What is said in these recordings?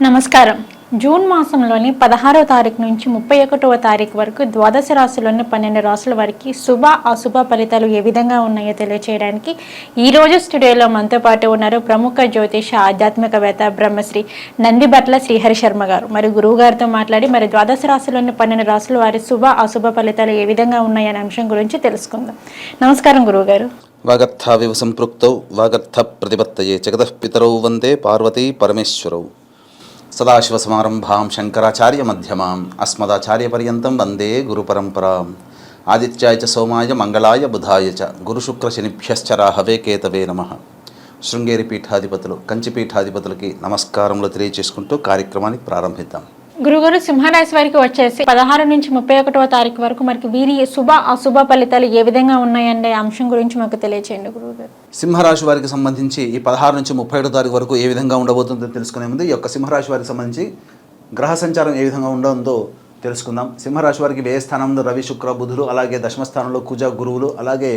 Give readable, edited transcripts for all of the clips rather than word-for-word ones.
నమస్కారం. జూన్ మాసంలోని 16వ తారీఖు నుంచి 31వ తారీఖు వరకు ద్వాదశ రాశుల్లోని 12 రాశుల వారికి శుభ అశుభ ఫలితాలు ఏ విధంగా ఉన్నాయో తెలియచేయడానికి ఈరోజు స్టూడియోలో మనతో పాటు ఉన్నారు ప్రముఖ జ్యోతిష ఆధ్యాత్మికవేత్త బ్రహ్మశ్రీ నందిబట్ల శ్రీహరి శర్మ గారు. మరి గురువు గారితో మాట్లాడి ద్వాదశ రాశుల్లోని 12 రాశుల వారి శుభ అశుభ ఫలితాలు ఏ విధంగా ఉన్నాయనే అంశం గురించి తెలుసుకుందాం. నమస్కారం గురువు గారు. వాగర్థావివ సంపృక్తౌ వాగర్థ ప్రతిపత్తయే జగతః పితరౌ వందే పార్వతీ పరమేశ్వరౌ. సదాశివసమారంభాం శంకరాచార్య మధ్యమాం అస్మదాచార్యపర్యంతం వందే గురుపరంపరాం. ఆదిత్యాయ చ సోమాయ మంగళాయ బుధాయ చ గురుశుక్రశనిభ్యశ్చ రాహవే కేతవే నమః. శృంగేరి పీఠాధిపతులు కంచి పీఠాధిపతులకి నమస్కారములు తెలియజేసుకుంటూ కార్యక్రమాన్ని ప్రారంభిద్దాం. గురుగారు, సింహరాశి వారికి వచ్చేసి 16 నుంచి 31వ తారీఖు వరకు మనకి వీరి శుభ అశుభ ఫలితాలు ఏ విధంగా ఉన్నాయనే అంశం గురించి మాకు తెలియచేయండి గురువుగారు. సింహరాశి వారికి సంబంధించి ఈ 16 నుంచి 31 తారీఖు వరకు ఏ విధంగా ఉండబోతుందో తెలుసుకునే ముందు ఈ యొక్క సింహరాశి వారికి సంబంధించి గ్రహ సంచారం ఏ విధంగా ఉండదో తెలుసుకుందాం. సింహరాశి వారికి వ్యయ స్థానంలో రవి శుక్ర బుధులు, అలాగే దశమ స్థానంలో కుజ గురువులు, అలాగే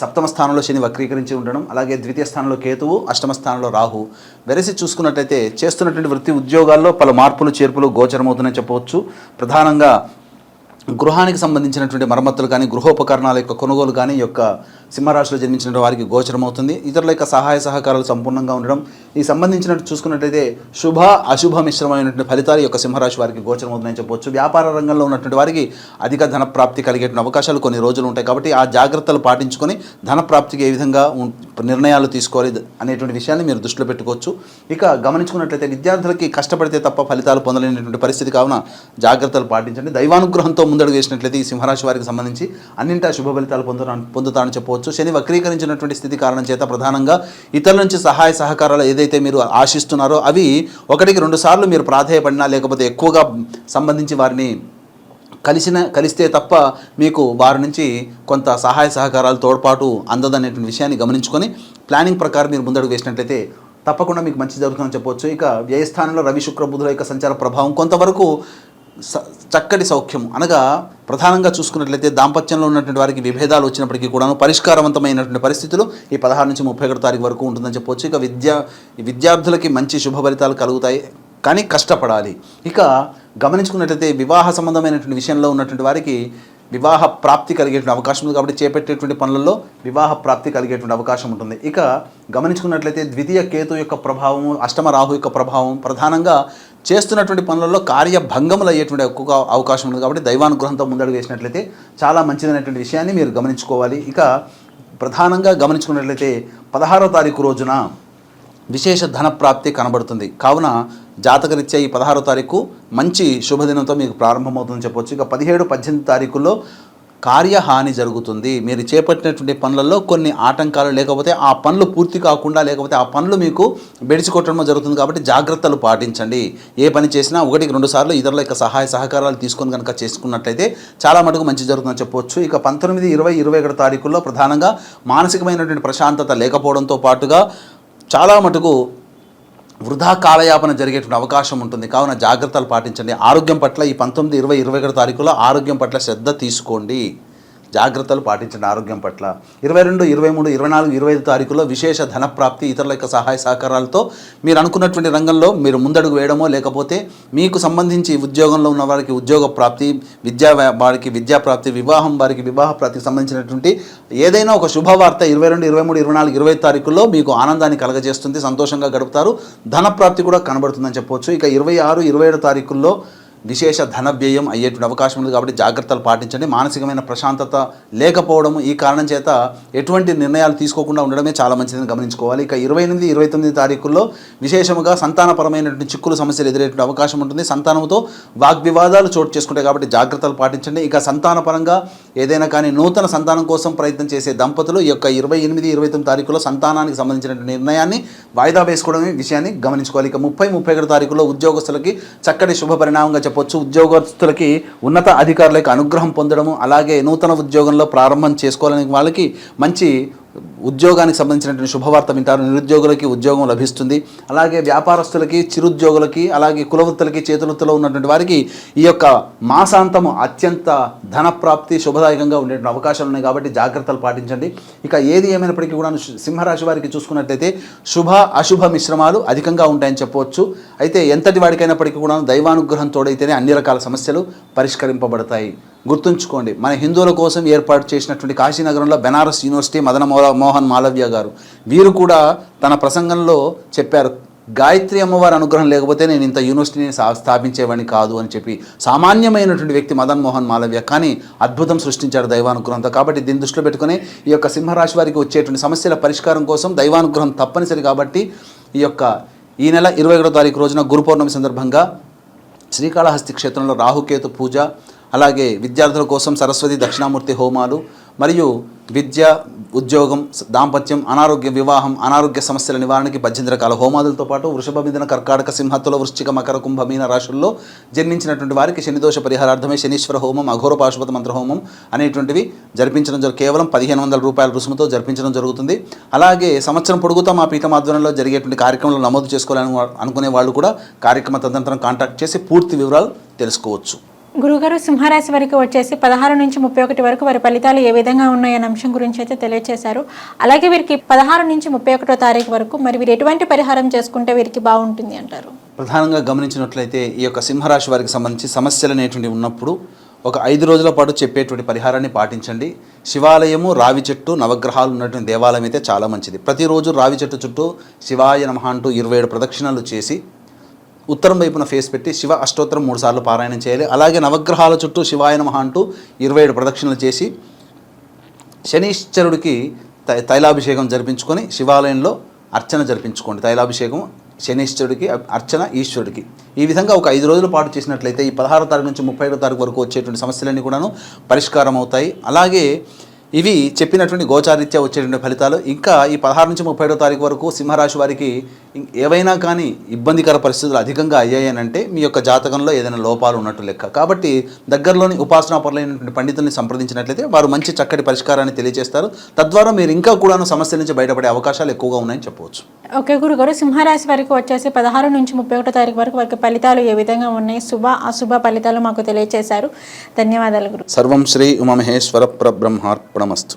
సప్తమ స్థానంలో శని వక్రీకరించి ఉండడం, అలాగే ద్వితీయ స్థానంలో కేతువు, అష్టమ స్థానంలో రాహు. వెరసి చూసుకున్నట్లయితే చేస్తున్నటువంటి వృత్తి ఉద్యోగాల్లో పలు మార్పులు చేర్పులు గోచరమవుతున్నాయని చెప్పవచ్చు. ప్రధానంగా గృహానికి సంబంధించినటువంటి మరమ్మతులు కానీ గృహోపకరణాల యొక్క కొనుగోలు కానీ ఈ యొక్క సింహరాశిలో జన్మించిన వారికి గోచరమవుతుంది. ఇతరుల యొక్క సహాయ సహకారాలు సంపూర్ణంగా ఉండడం, ఈ సంబంధించినట్టు చూసుకున్నట్లయితే శుభ అశుభ మిశ్రమైనటువంటి ఫలితాలు ఈ యొక్క సింహరాశి వారికి గోచరమవుతున్నాయని చెప్పవచ్చు. వ్యాపార రంగంలో ఉన్నటువంటి వారికి అధిక ధన ప్రాప్తి కలిగేటువంటి అవకాశాలు కొన్ని రోజులు ఉంటాయి. కాబట్టి ఆ జాగ్రత్తలు పాటించుకొని ధన ప్రాప్తికి ఏ విధంగా నిర్ణయాలు తీసుకోవాలి అనేటువంటి విషయాన్ని మీరు దృష్టిలో పెట్టుకోవచ్చు. ఇక గమనించుకున్నట్లయితే విద్యార్థులకి కష్టపడితే తప్ప ఫలితాలు పొందలేనటువంటి పరిస్థితి కావున జాగ్రత్తలు పాటించండి. దైవానుగ్రహంతో ముందడుగు వేసినట్లయితే ఈ సింహరాశి వారికి సంబంధించి అన్నింటా శుభ ఫలితాలు పొందుతారని చెప్పవచ్చు. శని వక్రీకరించినటువంటి స్థితి కారణం చేత ప్రధానంగా ఇతరుల నుంచి సహాయ సహకారాలు ఏదైతే మీరు ఆశిస్తున్నారో అవి 1-2 సార్లు మీరు ప్రాధేయపడినా లేకపోతే ఎక్కువగా సంబంధించి వారిని కలిస్తే తప్ప మీకు వారి నుంచి కొంత సహాయ సహకారాలు తోడ్పాటు అందదనేటువంటి విషయాన్ని గమనించుకొని ప్లానింగ్ ప్రకారం మీరు ముందడుగు వేసినట్లయితే తప్పకుండా మీకు మంచి జరుగుతుందని చెప్పవచ్చు. ఇక వ్యయస్థానంలో రవి శుక్ర బుధుల యొక్క సంచార ప్రభావం కొంతవరకు చక్కటి సౌఖ్యం అనగా ప్రధానంగా చూసుకున్నట్లయితే దాంపత్యంలో ఉన్నటువంటి వారికి విభేదాలు వచ్చినప్పటికీ కూడాను పరిష్కారవంతమైనటువంటి పరిస్థితులు ఈ 16 నుంచి 31 తారీఖు వరకు ఉంటుందని చెప్పవచ్చు. ఇక విద్యార్థులకి మంచి శుభ ఫలితాలు కలుగుతాయి, కానీ కష్టపడాలి. ఇక గమనించుకున్నట్లయితే వివాహ సంబంధమైనటువంటి విషయంలో ఉన్నటువంటి వారికి వివాహ ప్రాప్తి కలిగేటువంటి అవకాశం ఉంది. కాబట్టి చేపట్టేటువంటి పనులలో వివాహ ప్రాప్తి కలిగేటువంటి అవకాశం ఉంటుంది. ఇక గమనించుకున్నట్లయితే ద్వితీయ కేతు యొక్క ప్రభావము, అష్టమ రాహు యొక్క ప్రభావం ప్రధానంగా చేస్తున్నటువంటి పనులలో కార్యభంగములు అయ్యేటువంటి ఎక్కువ అవకాశం ఉంది. కాబట్టి దైవానుగ్రహంతో ముందడుగు వేసినట్లయితే చాలా మంచిదైనటువంటి విషయాన్ని మీరు గమనించుకోవాలి. ఇక ప్రధానంగా గమనించుకున్నట్లయితే 16వ తారీఖు రోజున విశేష ధన ప్రాప్తి కనబడుతుంది. కావున జాతకరీత్యా ఈ 16వ తారీఖు మంచి శుభదినంతో మీకు ప్రారంభమవుతుందని చెప్పవచ్చు. ఇక 17, 18 తారీఖుల్లో కార్యహాని జరుగుతుంది. మీరు చేపట్టినటువంటి పనులలో కొన్ని ఆటంకాలు లేకపోతే ఆ పనులు పూర్తి కాకుండా లేకపోతే ఆ పనులు మీకు బెడిసికొట్టడం జరుగుతుంది. కాబట్టి జాగ్రత్తలు పాటించండి. ఏ పని చేసినా 1-2 సార్లు ఇతరుల యొక్క సహాయ సహకారాలు తీసుకొని కనుక చేసుకున్నట్లయితే చాలా మటుకు మంచి జరుగుతుందని చెప్పవచ్చు. ఇక 19, 20, 21 తారీఖుల్లో ప్రధానంగా మానసికమైనటువంటి ప్రశాంతత లేకపోవడంతో పాటుగా చాలా మటుకు వృధా కాలయాపన జరిగేటువంటి అవకాశం ఉంటుంది. కావున జాగ్రత్తలు పాటించండి. ఆరోగ్యం పట్ల ఈ 19, 20, 21 తారీఖులో ఆరోగ్యం పట్ల శ్రద్ధ తీసుకోండి. జాగ్రత్తలు పాటించండి ఆరోగ్యం పట్ల. 22, 23, 24, 25 తారీఖుల్లో విశేష ధనప్రాప్తి ఇతరుల యొక్క సహాయ సహకారాలతో మీరు అనుకున్నటువంటి రంగంలో మీరు ముందడుగు వేయడమో లేకపోతే మీకు సంబంధించి ఉద్యోగంలో ఉన్న వారికి ఉద్యోగ ప్రాప్తి, వారికి విద్యా ప్రాప్తి, వివాహం వారికి వివాహ ప్రాప్తికి సంబంధించినటువంటి ఏదైనా ఒక శుభవార్త 22, 23, 24, 25 తారీఖుల్లో మీకు ఆనందాన్ని కలగజేస్తుంది. సంతోషంగా గడుపుతారు. ధనప్రాప్తి కూడా కనబడుతుందని చెప్పవచ్చు. ఇక 26, 27 తారీఖుల్లో విశేష ధన వ్యయం అయ్యేటువంటి అవకాశం ఉంది. కాబట్టి జాగ్రత్తలు పాటించండి. మానసికమైన ప్రశాంతత లేకపోవడం ఈ కారణం చేత ఎటువంటి నిర్ణయాలు తీసుకోకుండా ఉండడమే చాలా మంచిదని గమనించుకోవాలి. ఇక 28, 29 తారీఖుల్లో విశేషముగా సంతానపరమైనటువంటి చిక్కులు సమస్యలు ఎదురయ్యేటువంటి అవకాశం ఉంటుంది. సంతానంతో వాగ్వివాదాలు చోటు చేసుకుంటాయి. కాబట్టి జాగ్రత్తలు పాటించండి. ఇక సంతానపరంగా ఏదైనా కానీ నూతన సంతానం కోసం ప్రయత్నం చేసే దంపతులు ఈ యొక్క 28, 29 తారీఖుల్లో సంతానానికి సంబంధించినటువంటి నిర్ణయాన్ని వాయిదా వేసుకోవడమే విషయాన్ని గమనించుకోవాలి. ఇక 30, 31 తారీఖుల్లో ఉద్యోగస్తులకి చక్కటి శుభ పరిణామంగా చెప్పొచ్చు. ఉద్యోగస్తులకి ఉన్నత అధికారులకు అనుగ్రహం పొందడము, అలాగే నూతన ఉద్యోగంలో ప్రారంభం చేసుకోవాలని వాళ్ళకి మంచి ఉద్యోగానికి సంబంధించినటువంటి శుభవార్త వింటారు. నిరుద్యోగులకి ఉద్యోగం లభిస్తుంది. అలాగే వ్యాపారస్తులకి, చిరుద్యోగులకి, అలాగే కులవృత్తులకి, చేతులతో ఉన్నటువంటి వారికి ఈ యొక్క మాసాంతము అత్యంత ధనప్రాప్తి శుభదాయకంగా ఉండేటువంటి అవకాశాలు ఉన్నాయి కాబట్టి జాగ్రత్తలు పాటించండి. ఇక ఏది ఏమైనప్పటికీ కూడా సింహరాశి వారికి చూసుకున్నట్లయితే శుభ అశుభ మిశ్రమాలు అధికంగా ఉంటాయని చెప్పవచ్చు. అయితే ఎంతటి వాడికైనప్పటికీ కూడా దైవానుగ్రహం తోడైతేనే అన్ని రకాల సమస్యలు పరిష్కరింపబడతాయి. గుర్తుంచుకోండి, మన హిందువుల కోసం ఏర్పాటు చేసినటువంటి కాశీనగరంలో బెనారస్ యూనివర్సిటీ మదన మోహన్ మాలవ్య గారు వీరు కూడా తన ప్రసంగంలో చెప్పారు, గాయత్రి అమ్మవారి అనుగ్రహం లేకపోతే నేను ఇంత యూనివర్సిటీని స్థాపించేవాడిని కాదు అని చెప్పి. సామాన్యమైనటువంటి వ్యక్తి మదన్ మోహన్ మాలవ్య, కానీ అద్భుతం సృష్టించాడు దైవానుగ్రహంతో. కాబట్టి దీన్ని దృష్టిలో పెట్టుకుని ఈ యొక్క సింహరాశి వారికి వచ్చేటువంటి సమస్యల పరిష్కారం కోసం దైవానుగ్రహం తప్పనిసరి. కాబట్టి ఈ నెల 21వ తారీఖు రోజున గురు పౌర్ణమి సందర్భంగా శ్రీకాళహస్తి క్షేత్రంలో రాహుకేతు పూజ, అలాగే విద్యార్థుల కోసం సరస్వతి దక్షిణామూర్తి హోమాలు, మరియు విద్య, ఉద్యోగం, దాంపత్యం, అనారోగ్య, వివాహం, అనారోగ్య సమస్యల నివారణకి 18 రకాల హోమాదులతో పాటు వృషభ, మిథున, కర్కాటక, సింహత్తుల, వృశ్చిక, మకర, కుంభ, మీన రాశుల్లో జన్మించినటువంటి వారికి శనిదోష పరిహారార్థమే శనీశ్వర హోమం, అఘోర పాశుపత మంత్ర హోమం అనేటువంటివి జరిపించడం కేవలం 1500 రూపాయల రుసుముతో జరిపించడం జరుగుతుంది. అలాగే సంవత్సరం పొడుగుతా మా పీఠం ఆధ్వర్యంలో జరిగేటువంటి కార్యక్రమాలు నమోదు చేసుకోవాలని అనుకునే వాళ్ళు కూడా కార్యక్రమ తదనంతరం కాంటాక్ట్ చేసి పూర్తి వివరాలు తెలుసుకోవచ్చు. గురుగారు, సింహరాశి వారికి వచ్చేసి 16 నుంచి 31 వరకు వారి ఫలితాలు ఏ విధంగా ఉన్నాయన్న అంశం గురించి అయితే తెలియజేశారు. అలాగే వీరికి 16 నుంచి 31వ తారీఖు వరకు మరి వీరు ఎటువంటి పరిహారం చేసుకుంటే వీరికి బాగుంటుంది అంటారు? ప్రధానంగా గమనించినట్లయితే ఈ యొక్క సింహరాశి వారికి సంబంధించి సమస్యలు అనేటువంటివి ఉన్నప్పుడు ఒక 5 రోజుల పాటు చెప్పేటువంటి పరిహారాన్ని పాటించండి. శివాలయము, రావి చెట్టు, నవగ్రహాలు ఉన్నటువంటి దేవాలయం అయితే చాలా మంచిది. ప్రతిరోజు రావి చెట్టు చుట్టూ శివాయ నమః అంటూ 27 ప్రదక్షిణలు చేసి ఉత్తరం వైపున ఫేస్ పెట్టి శివ అష్టోత్తరం 3 సార్లు పారాయణం చేయాలి. అలాగే నవగ్రహాల చుట్టూ శివాయ నమః అంటూ 27 ప్రదక్షిణలు చేసి శనీశ్వరుడికి తైలాభిషేకం జరిపించుకొని శివాలయంలో అర్చన జరిపించుకోండి. తైలాభిషేకం శనీశ్వరుడికి, అర్చన ఈశ్వరుడికి. ఈ విధంగా ఒక 5 రోజుల పాటు చేసినట్లయితే ఈ 16వ తారీఖు నుంచి 31వ తారీఖు వరకు వచ్చేటువంటి సమస్యలన్నీ కూడాను పరిష్కారం అవుతాయి. అలాగే ఇవి చెప్పినటువంటి గోచారీత్యా వచ్చేటువంటి ఫలితాలు. ఇంకా ఈ 16 నుంచి 31వ తారీఖు వరకు సింహరాశి వారికి ఏవైనా కానీ ఇబ్బందికర పరిస్థితులు అధికంగా అయ్యాయనంటే మీ యొక్క జాతకంలో ఏదైనా లోపాలు ఉన్నట్టు లెక్క. కాబట్టి దగ్గరలోని ఉపాసనాపరులైనటువంటి పండితుల్ని సంప్రదించినట్లయితే వారు మంచి చక్కటి పరిష్కారాన్ని తెలియజేస్తారు. తద్వారా మీరు ఇంకా కూడాను సమస్యల నుంచి బయటపడే అవకాశాలు ఎక్కువగా ఉన్నాయని చెప్పవచ్చు. ఓకే గురుగారు, సింహరాశి వారికి వచ్చేసి 16 నుంచి 31వ తారీఖు వరకు వారికి ఫలితాలు ఏ విధంగా ఉన్నాయి, శుభ అశుభ ఫలితాలు మాకు తెలియజేశారు. ధన్యవాదాలు గురు. సర్వం శ్రీ ఉమామహేశ్వర పరబ్రహ్మార్పణమస్తు.